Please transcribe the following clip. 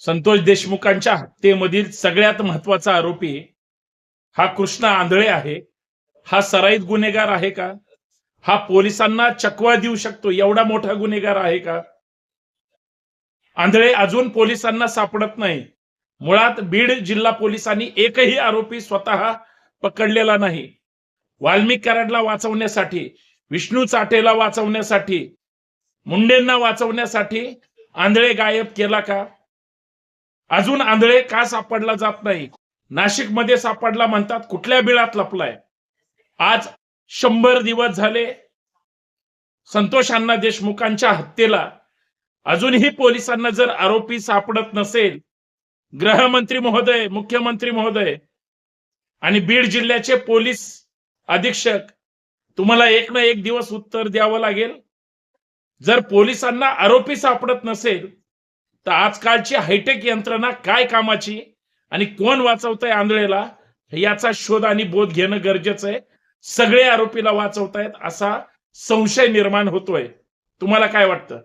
संतोष देशमुखांच्या हत्येमधील सगळ्यात महत्वाचा आरोपी हा कृष्णा आंधळे आहे. हा सराईत गुन्हेगार आहे का? हा पोलिसांना चकवा देऊ शकतो एवढा मोठा गुन्हेगार आहे का? आंधळे अजून पोलिसांना सापडत नाही. मुळात बीड जिल्हा पोलिसांनी एकही आरोपी स्वतः पकडलेला नाही. वाल्मिक कराडला वाचवण्यासाठी, विष्णू चाटेला वाचवण्यासाठी, मुंडेंना वाचवण्यासाठी आंधळे गायब केला का? अजून आंधळे का सापडला जात नाही? नाशिकमध्ये सापडला म्हणतात, कुठल्या बिळात लपलाय? आज 100 दिवस झाले संतोष अण्णा देशमुखांच्या हत्येला. अजूनही पोलिसांना जर आरोपी सापडत नसेल, गृहमंत्री महोदय, मुख्यमंत्री महोदय आणि बीड जिल्ह्याचे पोलीस अधीक्षक, तुम्हाला एक ना एक दिवस उत्तर द्यावं लागेल. जर पोलिसांना आरोपी सापडत नसेल तर आजकालची हायटेक यंत्रणा काय कामाची आणि कोण वाचवतंय आंधळेला, याचा शोध आणि बोध घेणं गरजेचं आहे. सगळे आरोपीला वाचवतायत असा संशय निर्माण होतोय. तुम्हाला काय वाटतं?